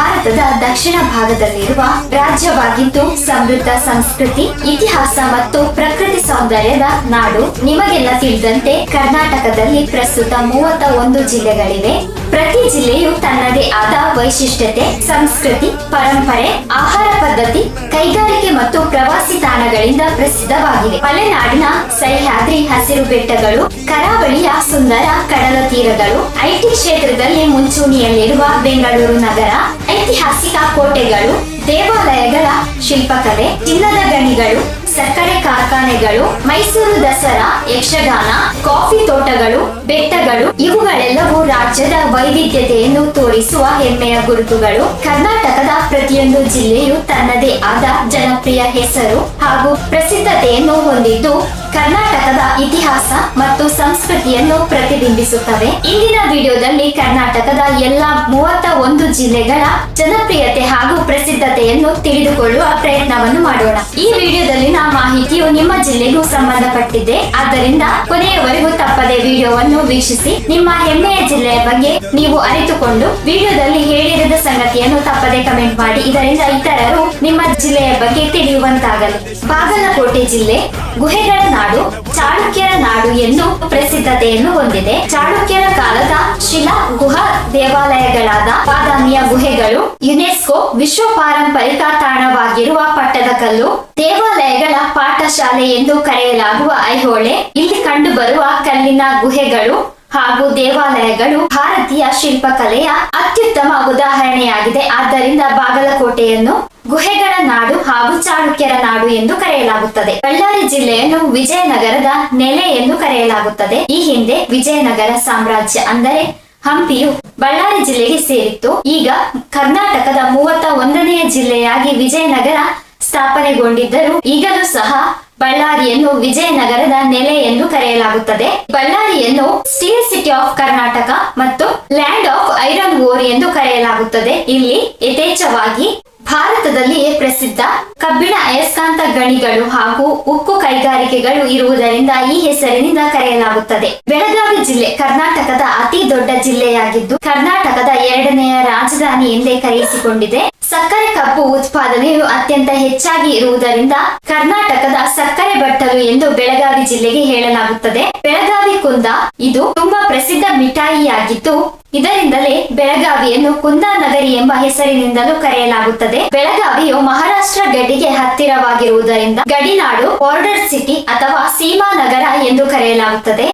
ಭಾರತದ ದಕ್ಷಿಣ ಭಾಗದಲ್ಲಿರುವ ರಾಜ್ಯವಾಗಿದ್ದು ಸಮೃದ್ಧ ಸಂಸ್ಕೃತಿ, ಇತಿಹಾಸ ಮತ್ತು ಪ್ರಕೃತಿ ಸೌಂದರ್ಯದ ನಾಡು. ನಿಮಗೆಲ್ಲ ತಿಳಿದಂತೆ ಕರ್ನಾಟಕದಲ್ಲಿ ಪ್ರಸ್ತುತ 31 ಜಿಲ್ಲೆಗಳಿವೆ. ಪ್ರತಿ ಜಿಲ್ಲೆಯು ತನ್ನದೇ ಆದ ವೈಶಿಷ್ಟ್ಯತೆ, ಸಂಸ್ಕೃತಿ, ಪರಂಪರೆ, ಆಹಾರ ಪದ್ಧತಿ, ಕೈಗಾರಿಕೆ ಮತ್ತು ಪ್ರವಾಸಿ ತಾಣಗಳಿಂದ ಪ್ರಸಿದ್ಧವಾಗಿದೆ. ಮಲೆನಾಡಿನ ಸಹ್ಯಾದ್ರಿ ಹಸಿರು ಬೆಟ್ಟಗಳು, ಕರಾವಳಿಯ ಸುಂದರ ಕಡಲ ತೀರಗಳು, ಐಟಿ ಕ್ಷೇತ್ರದಲ್ಲಿ ಮುಂಚೂಣಿಯಲ್ಲಿರುವ ಬೆಂಗಳೂರು ನಗರ, ಐತಿಹಾಸಿಕ ಕೋಟೆಗಳು, ದೇವಾಲಯಗಳ ಶಿಲ್ಪಕಲೆ, ಚಿನ್ನದ ಗಣಿಗಳು, ಸಕ್ಕರೆ ಕಾರ್ಖಾನೆಗಳು, ಮೈಸೂರು ದಸರಾ, ಯಕ್ಷಗಾನ, ಕಾಫಿ ತೋಟಗಳು, ಬೆಟ್ಟಗಳು ಇವುಗಳೆಲ್ಲವೂ ರಾಜ್ಯದ ವೈವಿಧ್ಯತೆಯನ್ನು ತೋರಿಸುವ ಹೆಮ್ಮೆಯ ಗುರುತುಗಳು. ಕರ್ನಾಟಕದ ಪ್ರತಿಯೊಂದು ಜಿಲ್ಲೆಯು ತನ್ನದೇ ಆದ ಜನಪ್ರಿಯ ಹೆಸರು ಹಾಗೂ ಪ್ರಸಿದ್ಧತೆಯನ್ನು ಹೊಂದಿದ್ದು ಕರ್ನಾಟಕದ ಇತಿಹಾಸ ಮತ್ತು ಸಂಸ್ಕೃತಿಯನ್ನು ಪ್ರತಿಬಿಂಬಿಸುತ್ತವೆ. ಇಂದಿನ ವಿಡಿಯೋದಲ್ಲಿ ಕರ್ನಾಟಕದ ಎಲ್ಲ 31 ಜಿಲ್ಲೆಗಳ ಜನಪ್ರಿಯತೆ ಹಾಗೂ ಪ್ರಸಿದ್ಧತೆಯನ್ನು ತಿಳಿದುಕೊಳ್ಳುವ ಪ್ರಯತ್ನವನ್ನು ಮಾಡೋಣ. ಈ ವಿಡಿಯೋದಲ್ಲಿನ ಮಾಹಿತಿಯು ನಿಮ್ಮ ಜಿಲ್ಲೆಗೂ ಸಂಬಂಧಪಟ್ಟಿದೆ. ಆದ್ದರಿಂದ ಕೊನೆಯವರೆಗೂ ತಪ್ಪದೆ ವಿಡಿಯೋವನ್ನು ವೀಕ್ಷಿಸಿ ನಿಮ್ಮ ಹೆಮ್ಮೆಯ ಜಿಲ್ಲೆಯ ಬಗ್ಗೆ ನೀವು ಅರಿತುಕೊಂಡು ವಿಡಿಯೋದಲ್ಲಿ ಹೇಳಿರದ ಸಂಗತಿಯನ್ನು ತಪ್ಪದೆ ಕಮೆಂಟ್ ಮಾಡಿ. ಇದರಿಂದ ಇತರರು ನಿಮ್ಮ ಜಿಲ್ಲೆಯ ಬಗ್ಗೆ ತಿಳಿಯುವಂತಾಗಲಿ. ಬಾಗಲಕೋಟೆ ಜಿಲ್ಲೆ ಗುಹೆಗಳ ನಾಡು, ಚಾಳುಕ್ಯರ ನಾಡು ಎಂದು ಪ್ರಸಿದ್ಧತೆಯನ್ನು ಹೊಂದಿದೆ. ಚಾಳುಕ್ಯರ ಕಾಲದ ಶಿಲಾ ಗುಹಾ ದೇವಾಲಯಗಳಾದ ಬಾದಾಮಿಯ ಗುಹೆಗಳು, ಯುನೆಸ್ಕೋ ವಿಶ್ವ ಪಾರಂಪರಿಕ ತಾಣವಾಗಿರುವ ಪಟ್ಟದಕಲ್ಲು, ದೇವಾಲಯಗಳ ಪಾಠಶಾಲೆ ಎಂದು ಕರೆಯಲಾಗುವ ಐಹೊಳೆ, ಇಲ್ಲಿ ಕಂಡುಬರುವ ಕಲ್ಲಿನ ಗುಹೆಗಳು ಹಾಗೂ ದೇವಾಲಯಗಳು ಭಾರತೀಯ ಶಿಲ್ಪಕಲೆಯ ಅತ್ಯುತ್ತಮ ಉದಾಹರಣೆಯಾಗಿದೆ. ಆದ್ದರಿಂದ ಬಾಗಲಕೋಟೆಯನ್ನು ಗುಹೆಗಳ ನಾಡು ಹಾಗೂ ಚಾಳುಕ್ಯರ ನಾಡು ಎಂದು ಕರೆಯಲಾಗುತ್ತದೆ. ಬಳ್ಳಾರಿ ಜಿಲ್ಲೆಯನ್ನು ವಿಜಯನಗರದ ನೆಲೆ ಎಂದು ಕರೆಯಲಾಗುತ್ತದೆ. ಈ ಹಿಂದೆ ವಿಜಯನಗರ ಸಾಮ್ರಾಜ್ಯ ಅಂದರೆ ಹಂಪಿಯು ಬಳ್ಳಾರಿ ಜಿಲ್ಲೆಗೆ ಸೇರಿತ್ತು. ಈಗ ಕರ್ನಾಟಕದ 31ನೇ ಜಿಲ್ಲೆಯಾಗಿ ವಿಜಯನಗರ ಸ್ಥಾಪನೆಗೊಂಡಿದ್ದರೂ ಈಗಲೂ ಸಹ ಬಳ್ಳಾರಿಯನ್ನು ವಿಜಯನಗರದ ನೆಲೆ ಎಂದು ಕರೆಯಲಾಗುತ್ತದೆ. ಬಳ್ಳಾರಿಯನ್ನು ಸ್ಟೀಲ್ ಸಿಟಿ ಆಫ್ ಕರ್ನಾಟಕ ಮತ್ತು ಲ್ಯಾಂಡ್ ಆಫ್ ಐರನ್ ಓರ್ ಎಂದು ಕರೆಯಲಾಗುತ್ತದೆ. ಇಲ್ಲಿ ಯಥೇಚ್ಛವಾಗಿ ಭಾರತದಲ್ಲಿಯೇ ಪ್ರಸಿದ್ಧ ಕಬ್ಬಿಣ ಅಯಸ್ಕಾಂತ ಗಣಿಗಳು ಹಾಗೂ ಉಕ್ಕು ಕೈಗಾರಿಕೆಗಳು ಇರುವುದರಿಂದ ಈ ಹೆಸರಿನಿಂದ ಕರೆಯಲಾಗುತ್ತದೆ. ಬೆಳಗಾವಿ ಜಿಲ್ಲೆ ಕರ್ನಾಟಕದ ಅತಿ ದೊಡ್ಡ ಜಿಲ್ಲೆಯಾಗಿದ್ದು ಕರ್ನಾಟಕದ 2ನೆಯ ರಾಜಧಾನಿ ಎಂದೇ ಕರೆಯಿಸಿಕೊಂಡಿದೆ. ಸಕ್ಕರೆ ಕಬ್ಬು ಉತ್ಪಾದನೆಯು ಅತ್ಯಂತ ಹೆಚ್ಚಾಗಿ ಇರುವುದರಿಂದ ಕರ್ನಾಟಕದ ಸಕ್ಕರೆ ಬಟ್ಟಲು ಎಂದು ಬೆಳಗಾವಿ ಜಿಲ್ಲೆಗೆ ಹೇಳಲಾಗುತ್ತದೆ. ಬೆಳಗಾವಿ ಕುಂದ ಇದು ತುಂಬಾ ಪ್ರಸಿದ್ಧ ಮಿಠಾಯಿಯಾಗಿದ್ದು ಇದರಿಂದಲೇ ಬೆಳಗಾವಿಯನ್ನು ಕುಂದಾನಗರಿ ಎಂಬ ಹೆಸರಿನಿಂದಲೂ ಕರೆಯಲಾಗುತ್ತದೆ. ಬೆಳಗಾವಿಯು ಮಹಾರಾಷ್ಟ್ರ ಗಡಿಗೆ ಹತ್ತಿರವಾಗಿರುವುದರಿಂದ ಗಡಿನಾಡು, ಬಾರ್ಡರ್ ಸಿಟಿ ಅಥವಾ ಸೀಮಾ ನಗರ ಎಂದು ಕರೆಯಲಾಗುತ್ತದೆ.